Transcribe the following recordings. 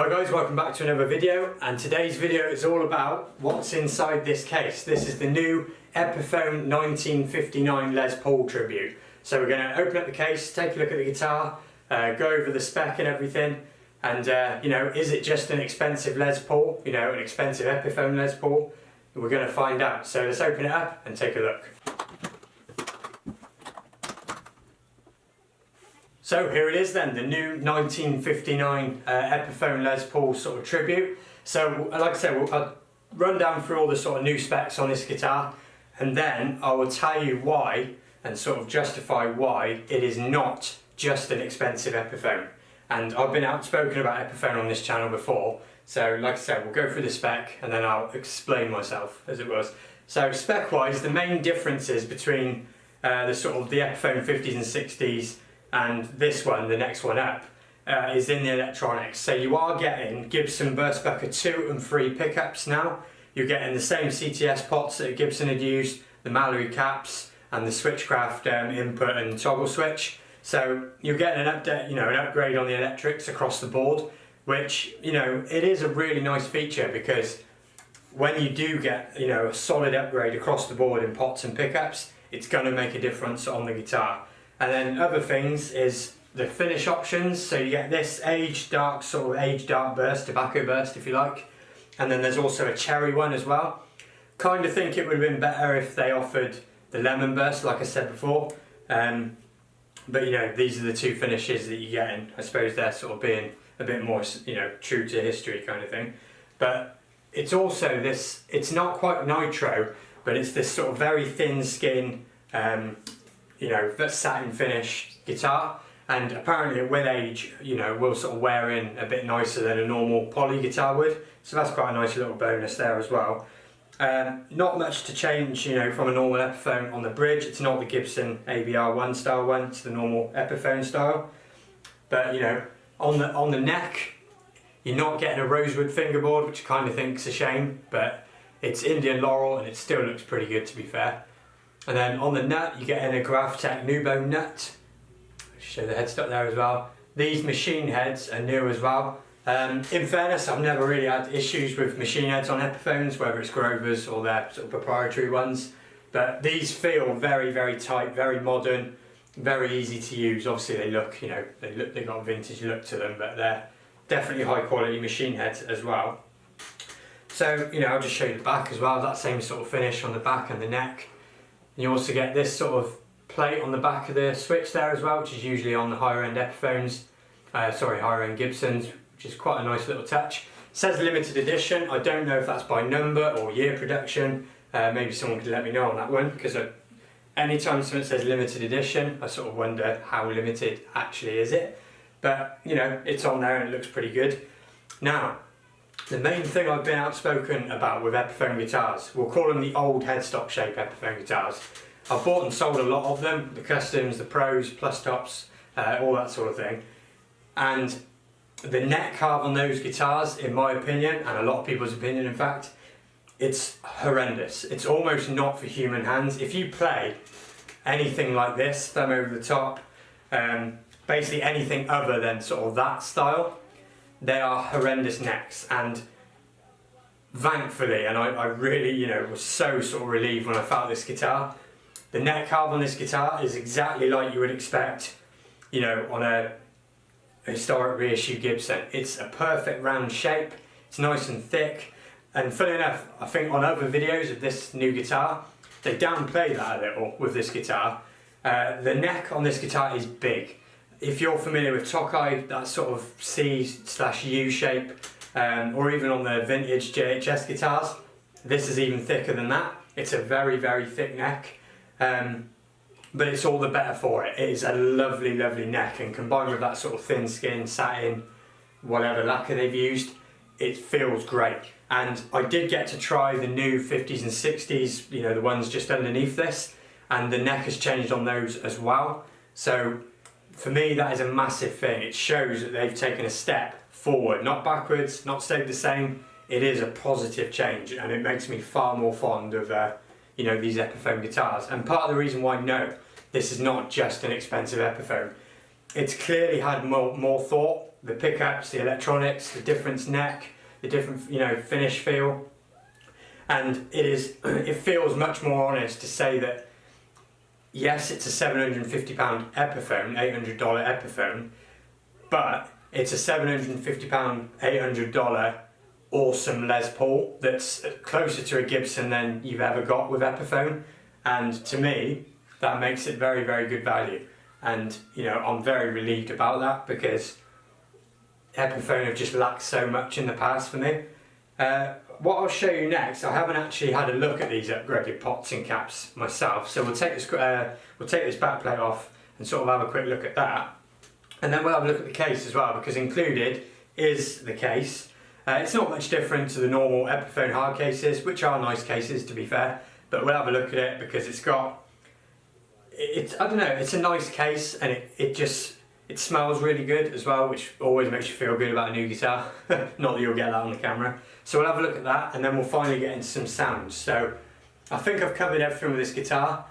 Hi guys, welcome back to another video, and today's video is all about what's inside this case. This is the new Epiphone 1959 Les Paul tribute. So we're going to open up the case, take a look at the guitar, go over the spec and everything, and is it just an expensive Les Paul, an expensive Epiphone Les Paul? We're going to find out. So let's open it up and take a look. So here it is then, the new 1959 Epiphone Les Paul sort of tribute. So like I said, I'll run down through all the sort of new specs on this guitar, and then I will tell you why and sort of justify why it is not just an expensive Epiphone. And I've been outspoken about Epiphone on this channel before, so like I said, we'll go through the spec and then I'll explain myself as it was. So spec wise, the main differences between the Epiphone 50s and 60s and this one, the next one up, is in the electronics. So you are getting Gibson Burstbucker 2 and 3 pickups now. You're getting the same CTS pots that Gibson had used, the Mallory caps and the Switchcraft input and toggle switch. So you're getting an update, an upgrade on the electrics across the board, which, it is a really nice feature, because when you do get, a solid upgrade across the board in pots and pickups, it's going to make a difference on the guitar. And then other things is the finish options. So you get this aged dark burst, tobacco burst if you like. And then there's also a cherry one as well. Kind of think it would have been better if they offered the lemon burst, like I said before. But these are the two finishes that you get, and I suppose they're sort of being a bit more, true to history kind of thing. But it's also this, it's not quite nitro, but it's this sort of very thin skin, satin finish guitar, and apparently with age, will sort of wear in a bit nicer than a normal poly guitar would. So that's quite a nice little bonus there as well. Not much to change, from a normal Epiphone on the bridge. It's not the Gibson ABR1 style one, it's the normal Epiphone style. But on the neck, you're not getting a rosewood fingerboard, which I kind of think's a shame, but it's Indian Laurel and it still looks pretty good, to be fair. And then on the nut, you're getting a Gravtech Nubo nut. Show the headstock there as well. These machine heads are new as well. In fairness, I've never really had issues with machine heads on Epiphones, whether it's Grover's or their sort of proprietary ones. But these feel very, very tight, very modern, very easy to use. Obviously they look, they got a vintage look to them, but they're definitely high quality machine heads as well. So, I'll just show you the back as well. That same sort of finish on the back and the neck. You also get this sort of plate on the back of the switch there as well, which is usually on the higher end Epiphones, higher end Gibsons, which is quite a nice little touch. It says limited edition. I don't know if that's by number or year production. Maybe someone could let me know on that one, because anytime someone says limited edition, I sort of wonder how limited actually is it. But it's on there and it looks pretty good. Now, the main thing I've been outspoken about with Epiphone guitars, we'll call them the old headstock shape Epiphone guitars. I've bought and sold a lot of them, the customs, the pros, plus tops, all that sort of thing. And the neck carve on those guitars, in my opinion, and a lot of people's opinion in fact, it's horrendous. It's almost not for human hands. If you play anything like this, thumb over the top, basically anything other than sort of that style, they are horrendous necks. And thankfully, and I really was so sort of relieved when I found this guitar, the neck carve on this guitar is exactly like you would expect on a historic reissue Gibson. It's a perfect round shape, it's nice and thick, and funny enough, I think on other videos of this new guitar, they downplay that a little with this guitar. The neck on this guitar is big. If you're familiar with Tokai, that sort of C/U shape, or even on the vintage JHS guitars, this is even thicker than that. It's a very, very thick neck, but it's all the better for it. It is a lovely, lovely neck, and combined with that sort of thin skin, satin, whatever lacquer they've used, it feels great. And I did get to try the new 50s and 60s, the ones just underneath this, and the neck has changed on those as well. So for me, that is a massive thing. It shows that they've taken a step forward, not backwards, not stayed the same. It is a positive change, and it makes me far more fond of these Epiphone guitars. And part of the reason why, no, this is not just an expensive Epiphone. It's clearly had more thought the pickups, the electronics, the different neck, the different finish feel, and it feels much more honest to say that yes, it's a £750 Epiphone, $800 Epiphone, but it's a £750, $800 awesome Les Paul that's closer to a Gibson than you've ever got with Epiphone, and to me that makes it very, very good value. And I'm very relieved about that, because Epiphone have just lacked so much in the past for me. What I'll show you next, I haven't actually had a look at these upgraded pots and caps myself, so we'll take this back plate off and sort of have a quick look at that, and then we'll have a look at the case as well, because included is the case. It's not much different to the normal Epiphone hard cases, which are nice cases to be fair, but we'll have a look at it because it's got, I don't know, it's a nice case, and it smells really good as well, which always makes you feel good about a new guitar. Not that you'll get that on the camera. So we'll have a look at that, and then we'll finally get into some sounds. So I think I've covered everything with this guitar.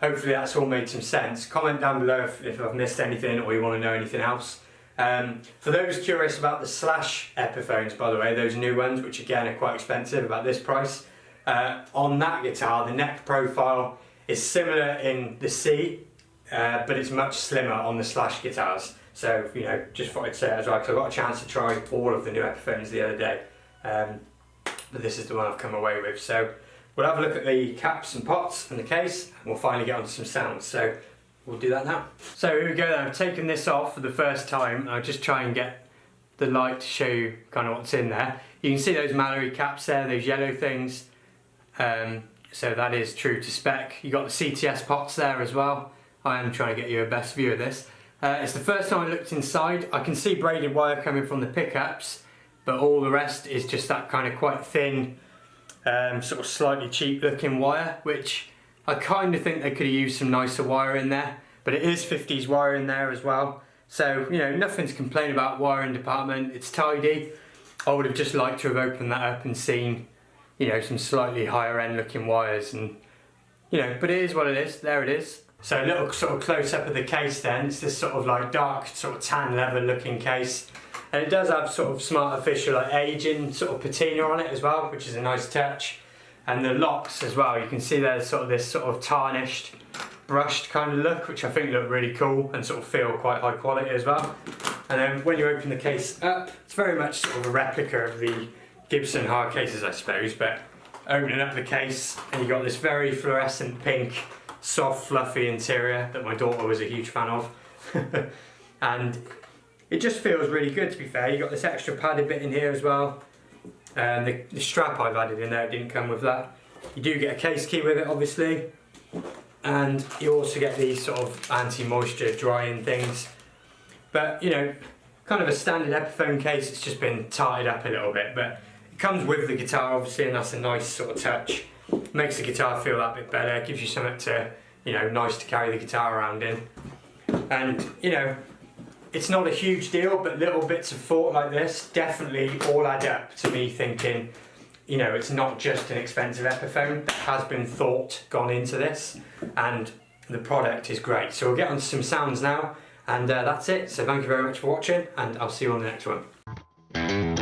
Hopefully that's all made some sense. Comment down below if I've missed anything or you want to know anything else. For those curious about the Slash Epiphones, by the way, those new ones, which again are quite expensive, about this price, on that guitar the neck profile is similar in the C, but it's much slimmer on the Slash guitars. So just thought I'd say it as well, because I got a chance to try all of the new Epiphones the other day, but this is the one I've come away with. So we'll have a look at the caps and pots and the case, and we'll finally get on to some sounds. So we'll do that now. So here we go then. I've taken this off for the first time. I'll just try and get the light to show you kind of what's in there. You can see those Mallory caps there, those yellow things. So that is true to spec. You got the CTS pots there as well. I am trying to get you a best view of this. It's the first time I looked inside. I can see braided wire coming from the pickups, but all the rest is just that kind of quite thin, sort of slightly cheap looking wire, which I kind of think they could have used some nicer wire in there, but it is 50s wire in there as well. So, nothing to complain about wiring department. It's tidy. I would have just liked to have opened that up and seen, some slightly higher end looking wires, and, but it is what it is. There it is. So a little sort of close up of the case then. It's this sort of like dark, sort of tan leather looking case. And it does have sort of smart official like aging sort of patina on it as well, which is a nice touch. And the locks as well, you can see there's sort of this sort of tarnished, brushed kind of look, which I think look really cool and sort of feel quite high quality as well. And then when you open the case up, it's very much sort of a replica of the Gibson hard cases, I suppose, but opening up the case and you got this very fluorescent pink, soft fluffy interior that my daughter was a huge fan of. And it just feels really good, to be fair. You got this extra padded bit in here as well. The strap I've added in there didn't come with that. You do get a case key with it, obviously, and you also get these sort of anti-moisture drying things. But kind of a standard Epiphone case. It's just been tied up a little bit, but it comes with the guitar, obviously, and that's a nice sort of touch. Makes the guitar feel that bit better. Gives you something to, nice to carry the guitar around in. And it's not a huge deal, but little bits of thought like this definitely all add up to me thinking, it's not just an expensive Epiphone. There has been thought gone into this, and the product is great. So we'll get on to some sounds now, and that's it. So thank you very much for watching, and I'll see you on the next one.